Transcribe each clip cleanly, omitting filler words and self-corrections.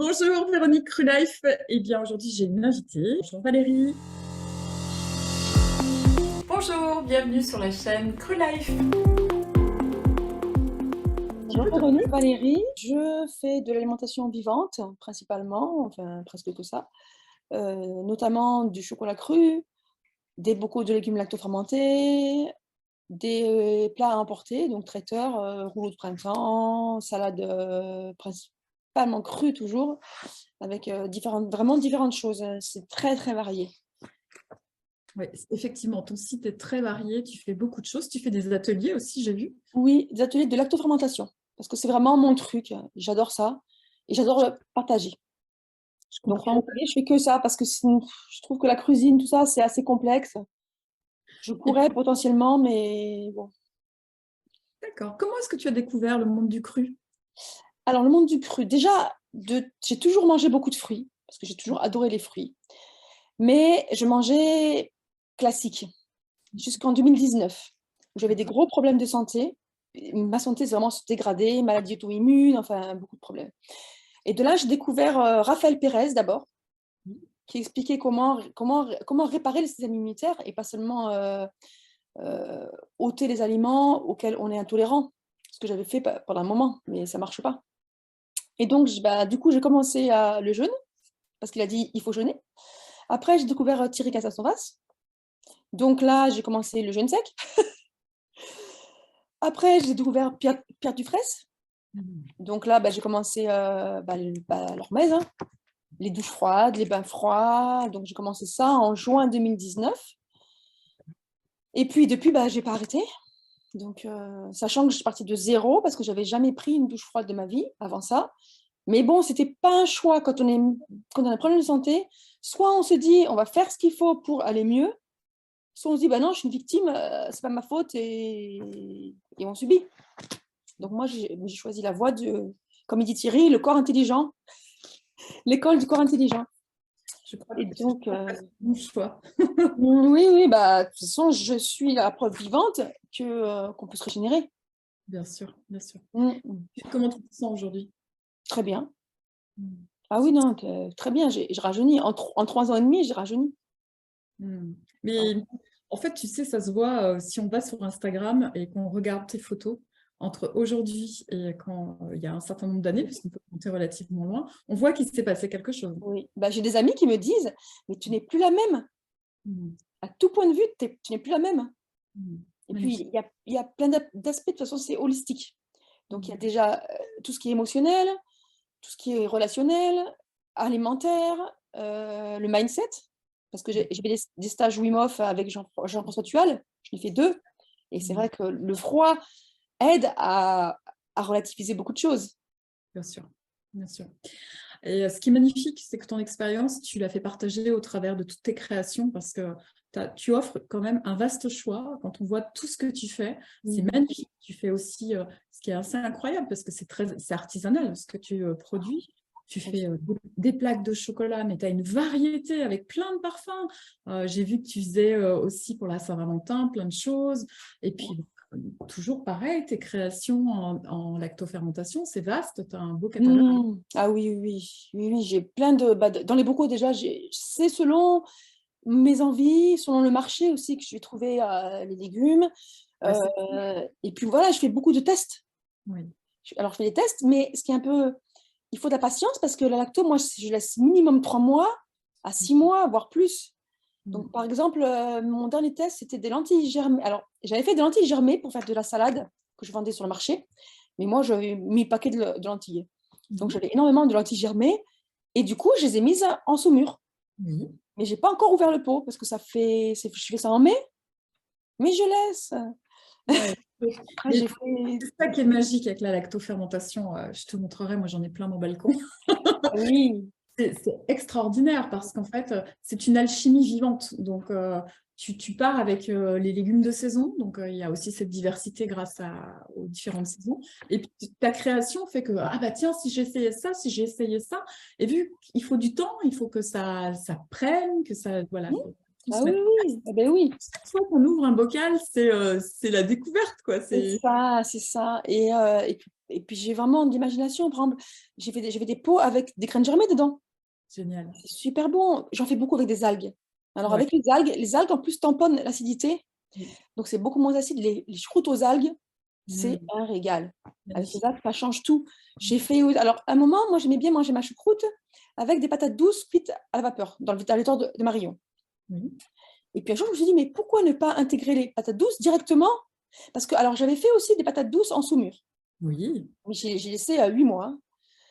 Bonjour Véronique Crulife. Eh bien aujourd'hui j'ai une invitée. Bonjour Valérie. Bonjour, bienvenue sur la chaîne Crulife. Bonjour Véronique, Valérie, je fais de l'alimentation vivante principalement, enfin presque que ça, notamment du chocolat cru, des bocaux de légumes lactofermentés, des plats à emporter, donc traiteur, rouleau de printemps, salade principalement crue toujours, avec vraiment différentes choses. C'est très très varié. Oui, effectivement, ton site est très varié, tu fais beaucoup de choses, tu fais des ateliers aussi, j'ai vu. Oui, des ateliers de lactofermentation, parce que c'est vraiment mon truc, j'adore ça, et j'adore le partager. Je Donc, comprends. je fais que ça parce que je trouve que la cuisine, tout ça, c'est assez complexe. Je Et puis, pourrais potentiellement, mais bon. d'accord. Comment est-ce que tu as découvert le monde du cru? Alors, le monde du cru, déjà, j'ai toujours mangé beaucoup de fruits, parce que j'ai toujours adoré les fruits. Mais je mangeais classique, jusqu'en 2019, où j'avais des gros problèmes de santé. Ma santé s'est vraiment dégradée, maladie auto-immune, enfin, beaucoup de problèmes. Et de là, j'ai découvert Raphaël Pérez d'abord, qui expliquait comment réparer le système immunitaire et pas seulement ôter les aliments auxquels on est intolérant, ce que j'avais fait pendant un moment, mais ça ne marche pas. Et donc, du coup, j'ai commencé le jeûne, parce qu'il a dit il faut jeûner. Après, j'ai découvert Thierry Casasoras. Donc là, j'ai commencé le jeûne sec. Après, j'ai découvert Pierre Dufresne. Donc là, j'ai commencé l'hormèse, hein, les douches froides, les bains froids. Donc j'ai commencé ça en juin 2019. Et puis depuis, je n'ai pas arrêté. Donc, sachant que je suis partie de zéro, parce que j'avais jamais pris une douche froide de ma vie avant ça. Mais bon, c'était pas un choix quand on a un problème de santé. Soit on se dit, on va faire ce qu'il faut pour aller mieux, soit on se dit, bah non, je suis une victime, c'est pas ma faute et on subit. Donc moi, j'ai choisi la voie comme il dit Thierry, le corps intelligent, l'école du corps intelligent. Je crois Et que tu donc, as fait mon choix. oui, oui, de toute façon, je suis la preuve vivante qu'on peut se régénérer. Bien sûr, bien sûr. Mm. Comment tu te sens aujourd'hui? Très bien. Ah oui, non, très bien, j'ai rajeuni. En 3 ans et demi, j'ai rajeuni. Mais en fait, tu sais, ça se voit si on va sur Instagram et qu'on regarde tes photos entre aujourd'hui et quand il y a un certain nombre d'années, puisqu'on peut monter relativement loin, on voit qu'il s'est passé quelque chose. Oui, j'ai des amis qui me disent, mais tu n'es plus la même. Mm. À tout point de vue, tu n'es plus la même. Mm. Et puis, Magnifique. il y a plein d'aspects, de toute façon, c'est holistique. Donc, il y a Mm. déjà tout ce qui est émotionnel, tout ce qui est relationnel, alimentaire, le mindset, parce que j'ai fait des stages Wim Hof avec Jean-François Tual, je l'ai fait 2, et c'est Mm. vrai que le froid aide à relativiser beaucoup de choses. Bien sûr, bien sûr. Et ce qui est magnifique, c'est que ton expérience, tu l'as fait partager au travers de toutes tes créations parce que tu offres quand même un vaste choix. Quand on voit tout ce que tu fais, c'est magnifique. Tu fais aussi ce qui est assez incroyable parce que c'est artisanal ce que tu produis. Tu fais des plaques de chocolat, mais tu as une variété avec plein de parfums. J'ai vu que tu faisais aussi pour la Saint-Valentin plein de choses. Et puis, toujours pareil, tes créations en lactofermentation, c'est vaste, tu as un beau catalogue. Ah oui, oui, oui, oui, oui, j'ai plein dans les bocaux déjà, c'est selon mes envies, selon le marché aussi que je vais trouver les légumes. Ouais, c'est Et puis voilà, je fais beaucoup de tests. oui. Alors, je fais des tests, mais ce qui est un peu... Il faut de la patience parce que la lacto, moi, je laisse minimum 3 mois à 6 mois, voire plus. Donc, par exemple, mon dernier test, c'était des lentilles germées. Alors, j'avais fait des lentilles germées pour faire de la salade que je vendais sur le marché. Mais moi, j'avais mis le paquet de lentilles. Donc, Mhm. j'avais énormément de lentilles germées. Et du coup, je les ai mises en saumure. Oui. Mais je n'ai pas encore ouvert le pot parce que je fais ça en mai, mais je laisse. Ouais. Après, Mais j'ai fait... c'est ça qui est magique avec la lactofermentation. Je te montrerai, moi j'en ai plein dans mon balcon. Ah oui. C'est extraordinaire parce qu'en fait, c'est une alchimie vivante. Donc, tu pars avec les légumes de saison. Donc, il y a aussi cette diversité grâce aux différentes saisons. Et puis, ta création fait que, ah bah tiens, si j'essayais ça, si j'ai essayé ça. Et vu qu'il faut du temps, il faut que ça prenne, que ça, voilà, Hmm. que tout Ah se oui, mette. oui. Ah ben oui. Chaque fois qu'on ouvre un bocal, c'est la découverte, quoi. C'est ça, c'est ça. Et puis Et puis, j'ai vraiment de l'imagination. Par exemple, j'ai fait des pots avec des graines germées dedans. Génial. C'est super bon. J'en fais beaucoup avec des algues. Alors, Ouais. avec les algues, en plus, tamponnent l'acidité. Oui. Donc, c'est beaucoup moins acide. Les choucroutes aux algues, c'est Mm. un régal. Avec les Magnifique. algues, ça change tout. J'ai fait... Alors, à un moment, moi, j'aimais bien manger ma choucroute avec des patates douces cuites à la vapeur, dans le l'étang de Marion. Oui. Et puis, un jour, je me suis dit, mais pourquoi ne pas intégrer les patates douces directement? Parce que, alors, j'avais fait aussi des patates douces en saumure. Oui. Mais j'ai laissé 8 mois. Hein.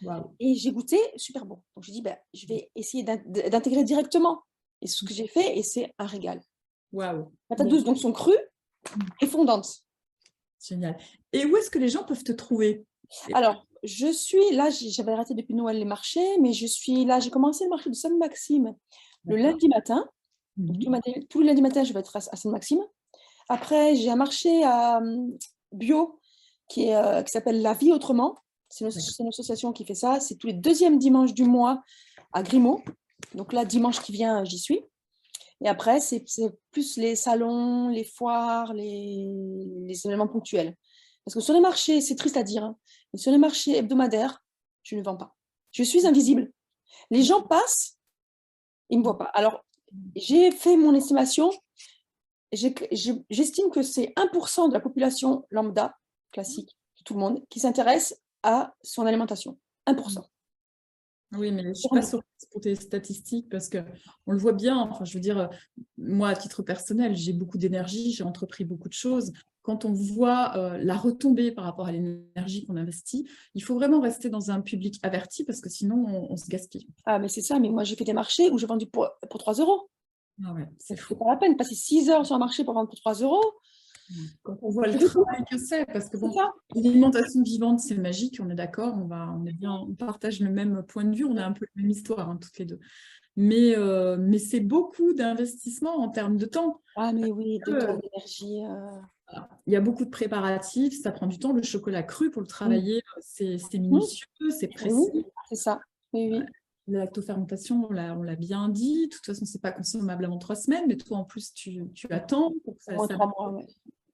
Waouh. Et j'ai goûté, super bon. Donc, je dis, ben, je vais essayer d'intégrer directement. Et c'est ce que j'ai fait, et c'est un régal. Waouh. Patates Bon, douces, donc, sont crues et fondantes. génial. Et où est-ce que les gens peuvent te trouver? Alors, je suis là, j'avais arrêté depuis Noël les marchés, mais je suis là, j'ai commencé le marché de Sainte-Maxime le D'accord. lundi matin. Donc, Mhm. tous les lundis matin, je vais être à Sainte-Maxime. Après, j'ai un marché bio qui s'appelle La Vie Autrement. C'est D'accord. une association qui fait ça. C'est tous les deuxièmes dimanches du mois à Grimaud. Donc là, dimanche qui vient, j'y suis. Et après, c'est plus les salons, les foires, les événements ponctuels. Parce que sur les marchés, c'est triste à dire, hein, mais sur les marchés hebdomadaires, je ne vends pas. Je suis invisible. Les gens passent, ils ne me voient pas. Alors, j'ai fait mon estimation. J'estime que c'est 1% de la population lambda, classique, de tout le monde, qui s'intéresse à son alimentation. 1%. Oui, mais je ne suis pas surprise pour tes statistiques parce qu'on le voit bien. Enfin, je veux dire, moi, à titre personnel, j'ai beaucoup d'énergie, j'ai entrepris beaucoup de choses. Quand on voit la retombée par rapport à l'énergie qu'on investit, il faut vraiment rester dans un public averti parce que sinon, on se gaspille. Ah, mais c'est ça, mais moi, j'ai fait des marchés où j'ai vendu pour 3 euros. Ah ouais, c'est C'est fou. pas la peine. Passer 6 heures sur un marché pour vendre pour 3 euros, Quand on voit le c'est beaucoup. travail que c'est, parce que C'est bon, ça. l'alimentation vivante, c'est magique, on est d'accord, on est bien, on partage le même point de vue, on a un peu la même histoire, hein, toutes les deux. Mais c'est beaucoup d'investissement en termes de temps. Ah, mais oui, de temps, Euh, d'énergie. Il y a beaucoup de préparatifs, ça prend du temps. Le chocolat cru, pour le Oui. travailler, c'est Mhm. minutieux, c'est Oui, précis. c'est ça. Oui, oui. La lactofermentation, on l'a bien dit. De toute façon, c'est pas consommable avant 3 semaines, mais toi, en plus, tu attends pour que Au moins ça 3 mois, ouais.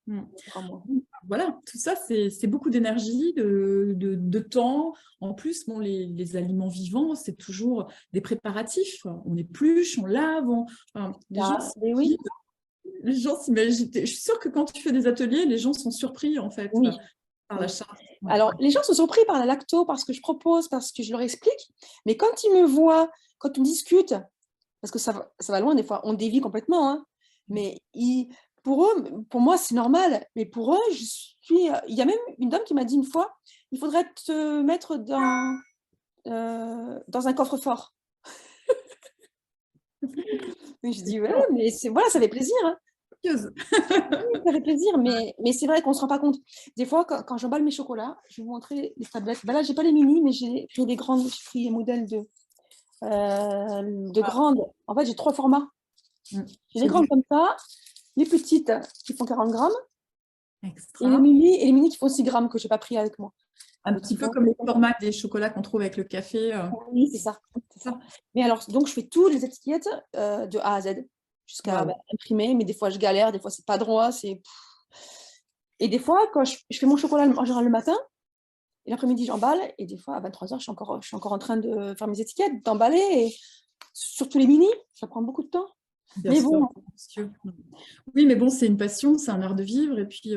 Hmm. 3 mois. Voilà, tout ça, c'est beaucoup d'énergie, de temps. En plus, bon, les aliments vivants, c'est toujours des préparatifs. On épluche, on lave. Enfin, Ah, mais oui. les gens s'imaginent. Je suis sûre que quand tu fais des ateliers, les gens sont surpris, en fait, Oui. par la Oui. charge. Ouais. Alors, les gens sont surpris par la lacto, parce que je propose, parce que je leur explique. Mais quand ils me voient, quand on discute, parce que ça va loin des fois, on dévie complètement, hein, mais pour eux, pour moi, c'est normal. Mais pour eux, il y a même une dame qui m'a dit une fois, il faudrait te mettre dans un coffre-fort. Et je dis, ouais, mais voilà, ça fait plaisir. Hein. Curieuse. Ça fait plaisir, mais c'est vrai qu'on ne se rend pas compte. Des fois, quand j'emballe mes chocolats, je vais vous montrer les tablettes. Ben là, j'ai pas les mini, mais j'ai pris des grandes, j'ai pris un modèle de Ah, grandes. En fait, j'ai 3 formats. J'ai les c'est bien. grandes comme ça, les petites qui font 40 grammes, Extra. et les mini qui font 6 grammes que je n'ai pas pris avec moi. Un Donc, petit ils peu font... comme les formats des chocolats qu'on trouve avec le café. Oui, c'est ça. C'est ça. Mais alors, donc, je fais toutes les étiquettes de A à Z jusqu'à Waouh. imprimer, mais des fois, je galère, des fois, c'est pas droit. Et des fois, quand je fais mon chocolat en général le matin, et l'après-midi, j'emballe, et des fois, à 23h, je suis encore en train de faire mes étiquettes, d'emballer, et surtout les mini, ça prend beaucoup de temps. Bien Mais sûr, bon, monsieur. Oui, mais bon, c'est une passion, c'est un art de vivre. Et puis,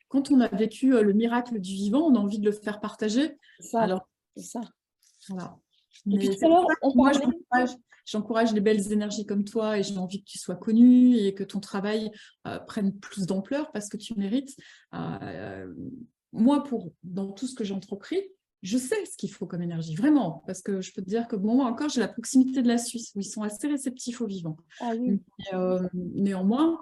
quand on a vécu le miracle du vivant, on a envie de le faire partager. c'est ça, Alors, c'est ça. voilà. Et puis Mais tout c'est à pour l'heure, ça on que moi, parlait. j'encourage les belles énergies comme toi et j'ai envie que tu sois connu et que ton travail prenne plus d'ampleur parce que tu mérites. Euh, Moi, dans tout ce que j'ai entrepris, je sais ce qu'il faut comme énergie, vraiment, parce que je peux te dire que bon, moi encore, j'ai la proximité de la Suisse où ils sont assez réceptifs aux vivants. Ah Mais, oui, néanmoins,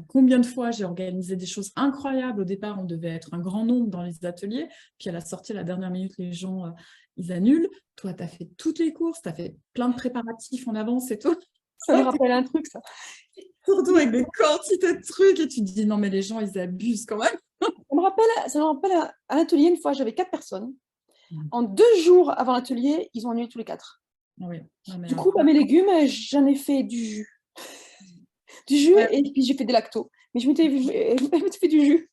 combien de fois j'ai organisé des choses incroyables. Au départ, on devait être un grand nombre dans les ateliers, puis à la sortie, à la dernière minute, les gens, ils annulent. Toi, tu as fait toutes les courses, tu as fait plein de préparatifs en avance et tout. ça me rappelle un truc, ça. Surtout avec des quantités de trucs et tu te dis non mais les gens ils abusent quand même. Ça me rappelle à l'atelier, une fois, j'avais 4 personnes. En 2 jours avant l'atelier, ils ont annulé tous les 4. Oui, non, mais Du coup, mes légumes, j'en ai fait du jus. Du jus, ouais. et puis j'ai fait des lactos. Mais je m'étais fait du jus.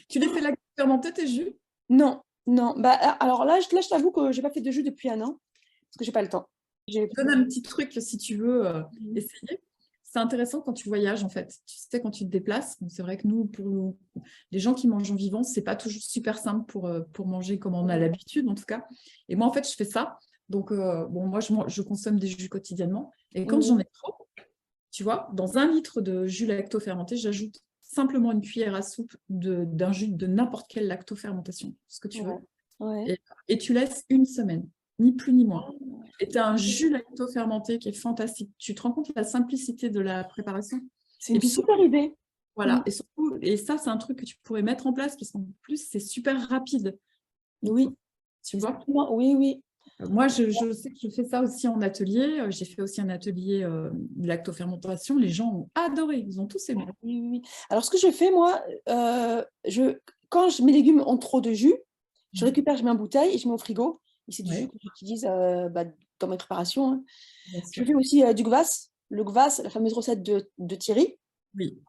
Tu les fais fermenter tes jus? Non, non. Bah, alors là, je t'avoue que j'ai pas fait de jus depuis 1 an parce que j'ai pas le temps. Je te donne un petit truc si tu veux essayer. C'est intéressant quand tu voyages, en fait. Tu sais, quand tu te déplaces, bon, c'est vrai que nous, pour les gens qui mangent en vivant, c'est pas toujours super simple pour manger comme on a l'habitude, en tout cas. Et moi, en fait, je fais ça. Donc, bon, moi, je consomme des jus quotidiennement. Et quand j'en ai trop, tu vois, dans 1 litre de jus lacto-fermenté, j'ajoute simplement une cuillère à soupe d'un jus de n'importe quelle lacto-fermentation, ce que tu veux. Ouais. Et tu laisses 1 semaine, ni plus ni moins. Et tu as un jus lacto-fermenté qui est fantastique. Tu te rends compte de la simplicité de la préparation? C'est Et une puis super idée. voilà, et surtout, et ça, c'est un truc que tu pourrais mettre en place parce qu'en plus, c'est super rapide. Oui, Tu vois? oui, oui. Moi, je sais que je fais ça aussi en atelier. J'ai fait aussi un atelier de lactofermentation. Les gens ont adoré, ils ont tous aimé. Oui, oui. Alors, ce que je fais, moi, quand mes légumes ont trop de jus, je récupère, je mets en bouteille et je mets au frigo. Et c'est du jus Ouais, que j'utilise dans mes préparations, hein. bien Je sûr. fais aussi du kvass. Le kvass, la fameuse recette de Thierry. Oui.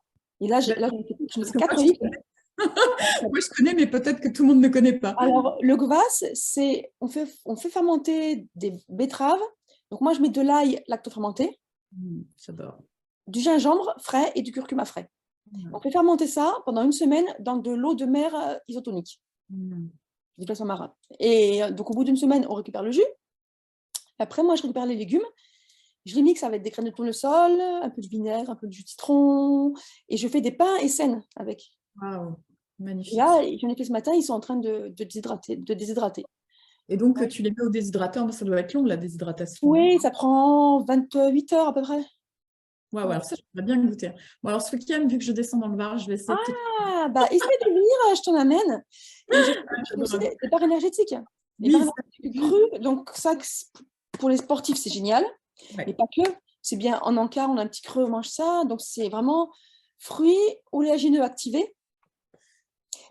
Et là, Ben, je mets parce que 4 moi, litres. moi, je connais, mais peut-être que tout le monde ne connaît pas. Alors, le kvass, on fait fermenter des betteraves. Donc, moi, je mets de l'ail lactofermenté, J'adore. du gingembre frais et du curcuma frais. On fait fermenter ça pendant 1 semaine dans de l'eau de mer isotonique, du poisson marin. Et donc, au bout d'1 semaine, on récupère le jus. Après, moi, je récupère les légumes. Je les mixe avec des graines de tournesol, un peu de vinaigre, un peu de jus de citron. Et je fais des pains et seines avec. Waouh, Et magnifique. là, j'en ai fait ce matin, ils sont en train de déshydrater. Et donc, tu les mets au déshydrateur, mais ça doit être long, la déshydratation, hein. Oui, ça prend 28 heures à peu près. Ouais, ouais, alors ça, j'aimerais bien goûter. Bon, alors, ce week-end, vu que je descends dans le Var, je vais essayer de te... Ah, bah, essaye de venir, je t'en amène. Et je fais aussi J'adore. des barres énergétiques. Des barres Oui, ça, énergétiques crues. Donc, ça, pour les sportifs, c'est génial. Mais ouais. pas que. C'est bien en encart, on a un petit creux, on mange ça. Donc, c'est vraiment fruits oléagineux activés.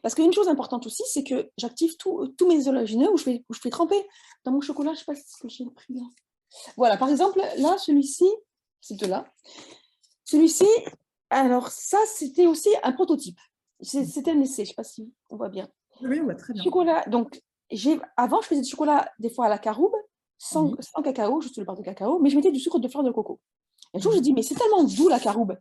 Parce qu'une chose importante aussi, c'est que j'active tous mes oléagineux où je fais tremper dans mon chocolat. Je ne sais pas ce que j'ai pris là. Voilà, par exemple, là, celui-ci, c'est de là. Celui-ci, alors ça, c'était aussi un prototype. C'était un essai, je ne sais pas si on voit bien. Oui, ouais, très bien. Chocolat, donc, avant, je faisais du chocolat des fois à la caroube, sans Oui. cacao, juste le beurre de cacao, mais je mettais du sucre de fleur de coco. Et un jour, j'ai Mhm. dit, mais c'est tellement doux la caroube,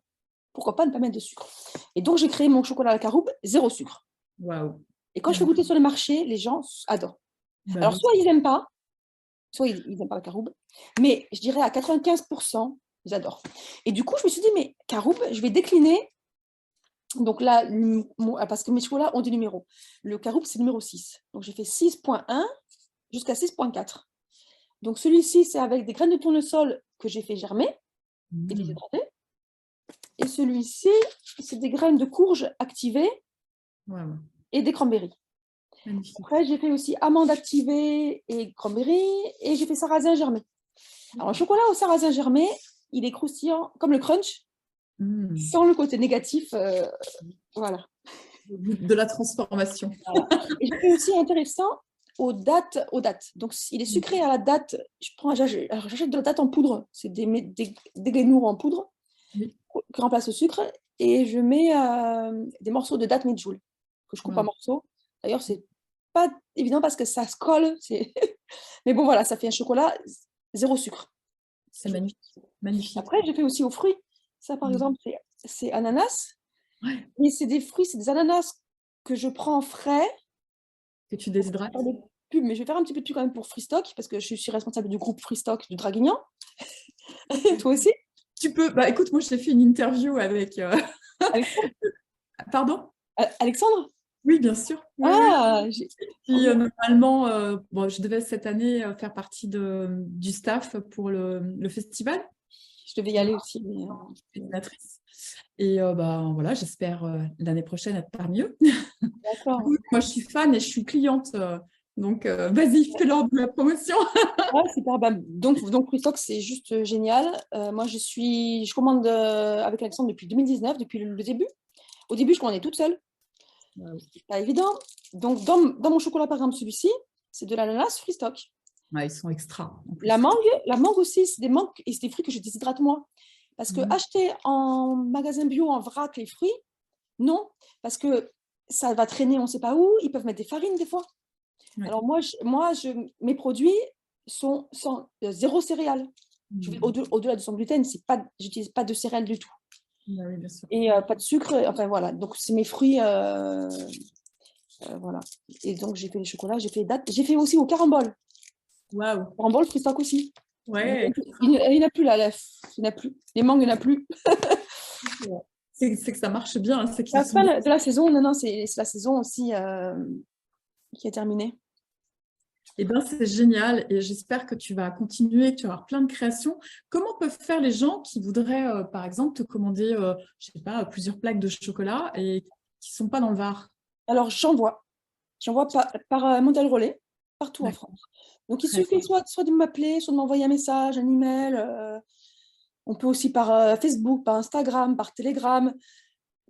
pourquoi pas ne pas mettre de sucre? Et donc, j'ai créé mon chocolat à la caroube, 0 sucre. Waouh. Et quand je fais Magnifique. goûter sur le marché, les gens adorent. Bah Alors, oui. soit ils n'aiment pas, soit ils n'aiment pas la caroube, mais je dirais à 95%, ils adorent. Et du coup, je me suis dit, mais caroube, je vais décliner. Donc là, parce que mes chocolats ont des numéros. Le caroube, c'est le numéro 6. Donc j'ai fait 6.1 jusqu'à 6.4. Donc celui-ci, c'est avec des graines de tournesol que j'ai fait germer et déshydrater. Et celui-ci, c'est des graines de courge activées Waouh. et des cranberries. Magnifique. Après, j'ai fait aussi amandes activées et cranberries. Et j'ai fait sarrasin germé. Alors le chocolat au sarrasin germé, il est croustillant comme le crunch, sans le côté négatif. Voilà. De la transformation. Voilà. Et j'ai fait aussi intéressant aux dates. Donc, il est sucré à la date. J'achète de la date en poudre. C'est des guénours en poudre Oui. qui remplacent le sucre. Et je mets des morceaux de date medjool que je coupe en Wow. morceaux. D'ailleurs, c'est pas évident parce que ça se colle. Mais bon, voilà, ça fait un chocolat 0 sucre. C'est magnifique. Magnifique. Après, j'ai fait aussi aux fruits. Ça, par exemple, c'est ananas. Ouais. Mais c'est des fruits, c'est des ananas que je prends frais. Que tu déshydrates. Faire de pub, mais je vais faire un petit peu de pub quand même pour Freestock, parce que je suis responsable du groupe Freestock du Draguignan. Toi aussi? Tu peux. Bah écoute, moi, je t'ai fait une interview avec. Alexandre? Pardon? Alexandre? Oui, bien sûr. Oui, oui. Ah, Puis, normalement, bon, je devais cette année faire partie du staff pour le festival. je devais y aller aussi. Coordinatrice. Et bah, voilà, j'espère l'année prochaine être parmi eux. D'accord. Moi, je suis fan et je suis cliente. Donc, vas-y, fais-leur de la promotion. Ouais, super. Bah, donc Freestock, c'est juste génial. Moi, je commande avec Alexandre depuis 2019, depuis le début. Au début, je commandais toute seule. C'est pas évident. Donc, dans mon chocolat, par exemple, celui-ci, c'est de l'ananas Freestock. Ouais, ils sont extra. En plus. La mangue aussi, c'est des mangues et c'est des fruits que je déshydrate moi. Parce que acheter en magasin bio, en vrac, les fruits, non. Parce que ça va traîner, on ne sait pas où. Ils peuvent mettre des farines des fois. Oui. Alors mes produits sont sans zéro céréales. Au-delà de son gluten, j'utilise pas de céréales du tout. Bah oui, bien sûr. Et pas de sucre, enfin voilà. Donc c'est mes fruits, voilà. Et donc j'ai fait les chocolats, j'ai fait aussi au carambole. Waouh. Carambole, fristoc aussi. Ouais. Il n'y en a plus là, il n'y en a plus. Les mangues, il n'y en a plus. C'est que ça marche bien, c'est La qu'ils sont... fin de la saison, non, c'est la saison aussi qui est terminée. Eh bien, c'est génial et j'espère que tu vas continuer, que tu vas avoir plein de créations. Comment peuvent faire les gens qui voudraient, par exemple, te commander, je sais pas, plusieurs plaques de chocolat et qui ne sont pas dans le Var? Alors j'envoie par Mondial Relais, partout en D'accord. France. Donc il Très suffit soit de m'appeler, soit de m'envoyer un message, un email. On peut aussi par Facebook, par Instagram, par Telegram.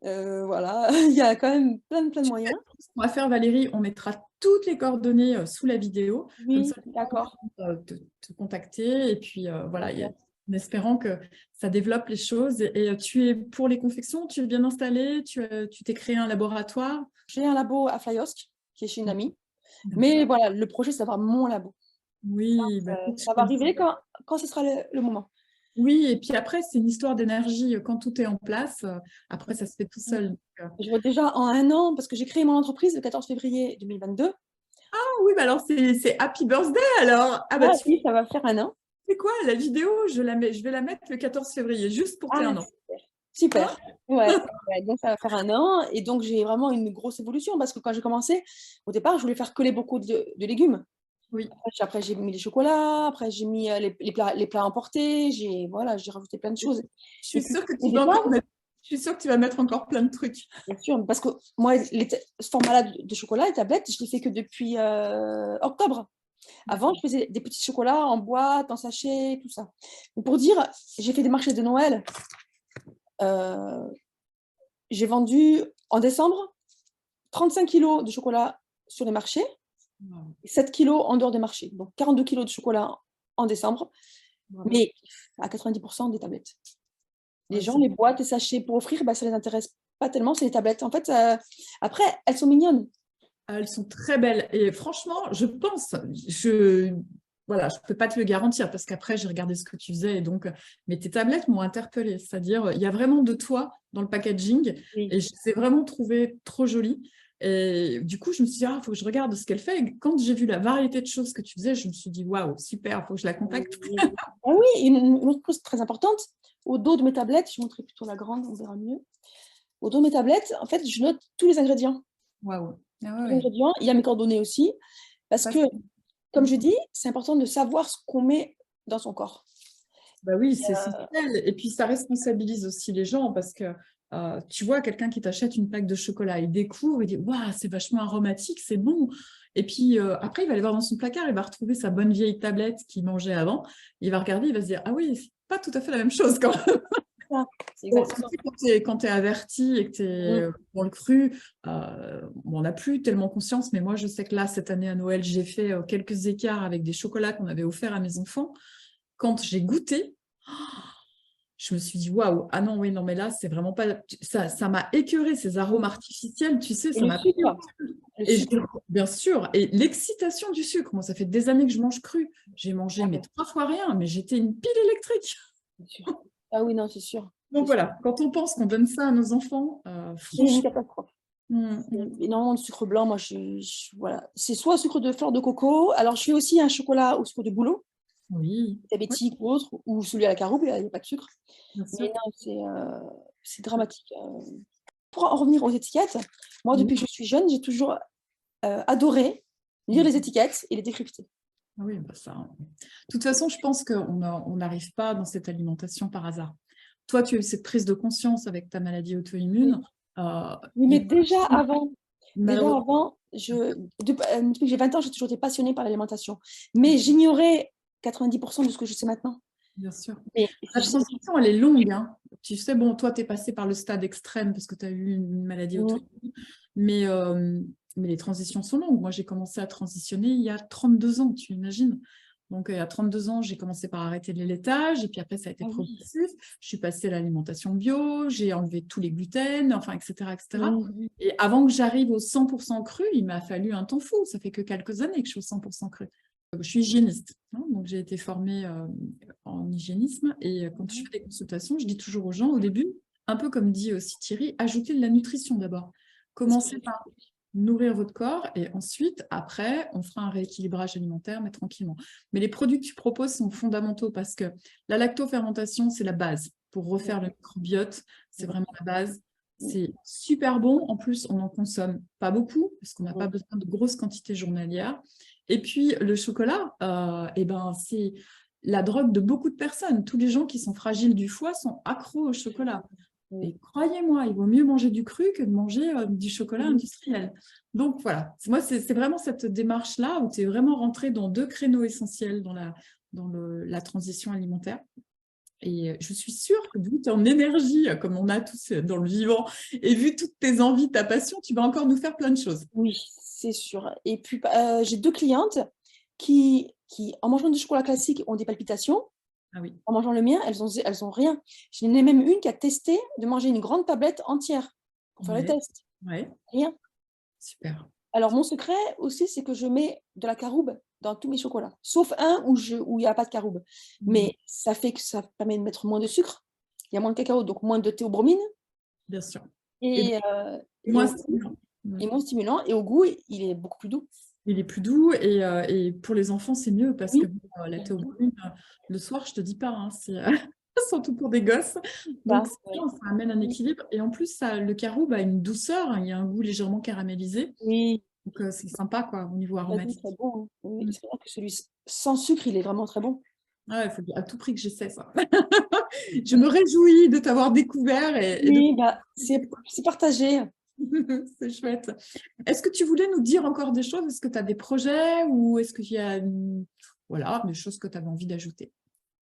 Voilà, il y a quand même plein de moyens. Ce qu'on va faire, Valérie, on mettra toutes les coordonnées sous la vidéo. Comme Oui, ça, les gens d'accord. pourront te contacter. Et puis, voilà, en espérant que ça développe les choses. Et tu es pour les confections, tu es bien installée, tu t'es créé un laboratoire. J'ai un labo à Flyosque, qui est chez une D'accord. amie. Mais voilà, le projet, c'est d'avoir mon labo. Oui, bah, écoute, Ça va arriver quand ce sera le moment. oui, et puis après, c'est une histoire d'énergie. Quand tout est en place, après, ça se fait tout seul. Donc, Je vois déjà en un an, parce que j'ai créé mon entreprise le 14 février 2022. ah oui, bah alors c'est Happy Birthday alors. Ah bah Ah tu oui, ça va faire un an. sais quoi, la vidéo, je vais la mettre le 14 février, juste pour tes Ah, un an. Hein. super. Ouais, donc ça va faire un an. Et donc, j'ai vraiment une grosse évolution parce que quand j'ai commencé, au départ, je voulais faire que les bocaux de légumes. Oui, Après, j'ai mis les chocolats. Après, j'ai mis les plats emportés. Voilà, j'ai rajouté plein de choses. je suis Et puis, sûre que au tu vas départ, encore mettre, je suis sûre que tu vas mettre encore plein de trucs. bien sûr, parce que moi, ce format-là de chocolat, les tablettes, je ne les fais que depuis octobre. Avant, je faisais des petits chocolats en boîte, en sachet, tout ça. Et pour dire, j'ai fait des marchés de Noël. Euh, j'ai vendu en décembre 35 kilos de chocolat sur les marchés Wow. et 7 kilos en dehors des marchés. Donc 42 kilos de chocolat en décembre, Wow. mais à 90% des tablettes. Les Ouais, gens, les boîtes, les sachets pour offrir, bah, ça ne les intéresse pas tellement, c'est les tablettes. En fait, après, elles sont mignonnes. elles sont très belles. Et franchement, je pense, voilà, je ne peux pas te le garantir parce qu'après, j'ai regardé ce que tu faisais. Et donc, mais tes tablettes m'ont interpellée. C'est-à-dire, il y a vraiment de toi dans le packaging Oui. et je les ai vraiment trouvées trop jolies. Et du coup, je me suis dit, ah, il faut que je regarde ce qu'elle fait. Et quand j'ai vu la variété de choses que tu faisais, je me suis dit, waouh, super, il faut que je la contacte. Ah oui, une autre chose très importante, au dos de mes tablettes, je montrerai plutôt la grande, on verra mieux. Au dos de mes tablettes, en fait, je note tous les ingrédients. Waouh. Ah Tous ouais, les ouais. ingrédients, il y a mes coordonnées aussi, parce Ça, que, comme je dis, c'est important de savoir ce qu'on met dans son corps. bah oui, Et, c'est essentiel. Et puis, ça responsabilise aussi les gens parce que tu vois, quelqu'un qui t'achète une plaque de chocolat, il découvre, il dit, waouh, c'est vachement aromatique, c'est bon. Et puis, après, il va aller voir dans son placard, il va retrouver sa bonne vieille tablette qu'il mangeait avant. Il va regarder, il va se dire, ah oui, c'est pas tout à fait la même chose quand même. c'est Bon, exactement. surtout quand tu es averti et que tu es Mhm. dans le cru, on n'a plus tellement conscience. Mais moi, je sais que là, cette année à Noël, j'ai fait quelques écarts avec des chocolats qu'on avait offerts à mes enfants. Quand j'ai goûté, je me suis dit, waouh, ah non, oui, non, mais là, c'est vraiment pas. Ça m'a écœuré, ces arômes artificiels, tu sais, Et ça le m'a pris au sucre, cœur. le Et sucre. bien sûr, et l'excitation du sucre, moi, ça fait des années que je mange cru. J'ai mangé, Ah, mais ben, 3 fois rien, mais j'étais une pile électrique. c'est sûr. Ah oui, non, c'est sûr. Donc C'est sûr. voilà, quand on pense qu'on donne ça à nos enfants, C'est une franchement. catastrophe. Hum, C'est hum. énormément de sucre blanc. Moi, voilà. C'est soit sucre de fleur de coco. Alors, je fais aussi un chocolat au sucre de bouleau, Oui, oui, diabétique ou autre, ou celui à la caroube, il n'y a pas de sucre. bien Mais sûr. non, c'est dramatique. Pour en revenir aux étiquettes, moi, Oui, depuis que je suis jeune, j'ai toujours adoré lire les oui. étiquettes et les décrypter. Ah oui, bah ça. De toute façon, je pense qu'on n'arrive pas dans cette alimentation par hasard. Toi, tu as eu cette prise de conscience avec ta maladie auto-immune. Oui. Oui, Il y mais a déjà malheureusement. avant depuis que j'ai 20 ans, j'ai toujours été passionnée par l'alimentation. Mais j'ignorais 90% de ce que je sais maintenant. Bien sûr. Mais La transition, elle est longue, hein. Tu sais, bon, toi, tu es passé par le stade extrême parce que tu as eu une maladie auto-immune, mais, mais les transitions sont longues. Moi, j'ai commencé à transitionner il y a 32 ans, tu imagines. Donc, à 32 ans, j'ai commencé par arrêter le laitage, et puis après, ça a été Ah oui. progressif. Je suis passée à l'alimentation bio, j'ai enlevé tous les gluten, enfin, etc., etc. Mhm. Et avant que j'arrive au 100% cru, il m'a fallu un temps fou. Ça fait que quelques années que je suis au 100% cru. Je suis hygiéniste, hein, donc j'ai été formée en hygiénisme. Et quand je fais des consultations, je dis toujours aux gens, au début, un peu comme dit aussi Thierry, ajoutez de la nutrition d'abord. C'est ce que Commencez j'ai fait. par nourrir votre corps et ensuite, après, on fera un rééquilibrage alimentaire, mais tranquillement. Mais les produits que tu proposes sont fondamentaux parce que la lactofermentation, c'est la base. Pour refaire le microbiote, c'est vraiment la base. C'est super bon. En plus, on n'en consomme pas beaucoup parce qu'on n'a pas besoin de grosses quantités journalières. Et puis, le chocolat, eh ben, c'est la drogue de beaucoup de personnes. Tous les gens qui sont fragiles du foie sont accros au chocolat. Et croyez-moi, il vaut mieux manger du cru que de manger du chocolat industriel. Donc voilà, moi, c'est vraiment cette démarche-là où tu es vraiment rentré dans 2 créneaux essentiels dans la transition alimentaire. Et je suis sûre que vu ton énergie, comme on a tous dans le vivant, et vu toutes tes envies, ta passion, tu vas encore nous faire plein de choses. Oui, c'est sûr. Et puis, j'ai 2 clientes qui, en mangeant du chocolat classique, ont des palpitations. Ah oui, En mangeant le mien, elles ont rien. J'en ai même une qui a testé de manger une grande tablette entière pour faire le ouais, test. ouais, Rien. super. Alors, mon secret aussi, c'est que je mets de la caroube dans tous mes chocolats, sauf un où il n'y a pas de caroube. Mais ça fait que ça permet de mettre moins de sucre, il y a moins de cacao, donc moins de théobromine, Bien sûr. Et donc, et, moins stimulant. et moins stimulant, et au goût, il est beaucoup plus doux. Il est plus doux et pour les enfants, c'est mieux parce que Oui, bon, la théobromine, le soir, je te dis pas, hein, c'est surtout pour des gosses. Donc, ça, c'est oui. bien, ça amène un équilibre. Et en plus, le caroube a une douceur, hein, il y a un goût légèrement caramélisé. Oui, Donc, c'est sympa quoi, au niveau très doux, très aromatique. bon, hein. Oui, Mm. c'est vrai que celui sans sucre, il est vraiment très bon. Ah, il faut à tout prix que j'essaie ça. Je me réjouis de t'avoir découvert et de... Oui, bah, c'est partagé. C'est chouette. Est-ce que tu voulais nous dire encore des choses? Est-ce que tu as des projets ou est-ce qu'il y a voilà, des choses que tu avais envie d'ajouter?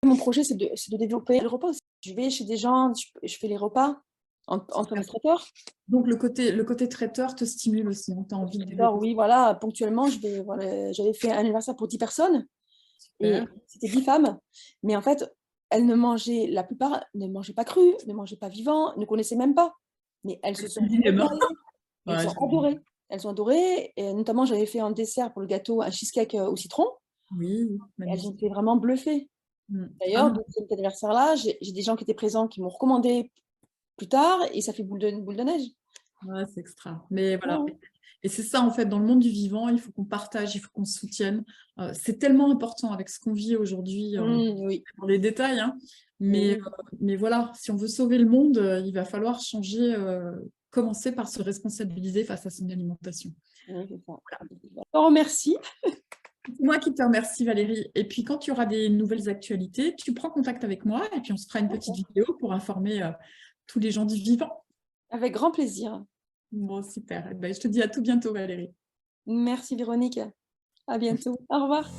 Mon projet, c'est de développer le repas aussi. Je vais chez des gens, je fais les repas en tant que traiteur. Donc, le côté traiteur te stimule aussi, tu as envie de Alors développer. oui, voilà, ponctuellement, voilà, j'avais fait un anniversaire pour 10 personnes et Super. c'était 10 femmes. Mais en fait, la plupart ne mangeaient pas cru, ne mangeaient pas vivant, ne connaissaient même pas. Mais elles se Le sont dilemme. régalées, elles Ouais, ont adoré. Elles ont adoré, et notamment j'avais fait en dessert pour le gâteau un cheesecake au citron. oui, Et elles ont magnifique. été vraiment bluffées. Ah D'ailleurs, non, de cet anniversaire-là, j'ai des gens qui étaient présents qui m'ont recommandé plus tard et ça fait boule de neige. ouais, c'est extra. Mais voilà. Ouais. Et c'est ça, en fait, dans le monde du vivant, il faut qu'on partage, il faut qu'on se soutienne. C'est tellement important avec ce qu'on vit aujourd'hui, Oui. dans les détails, hein. Oui. Mais voilà, si on veut sauver le monde, il va falloir changer, commencer par se responsabiliser face à son alimentation. Oui, c'est ça. Je te remercie. C'est moi qui te remercie, Valérie. Et puis, quand tu auras des nouvelles actualités, tu prends contact avec moi et puis on se fera une petite vidéo pour informer tous les gens du vivant. Avec grand plaisir. Bon, super. Eh ben, je te dis à tout bientôt, Valérie. Merci Véronique. À bientôt. Au revoir.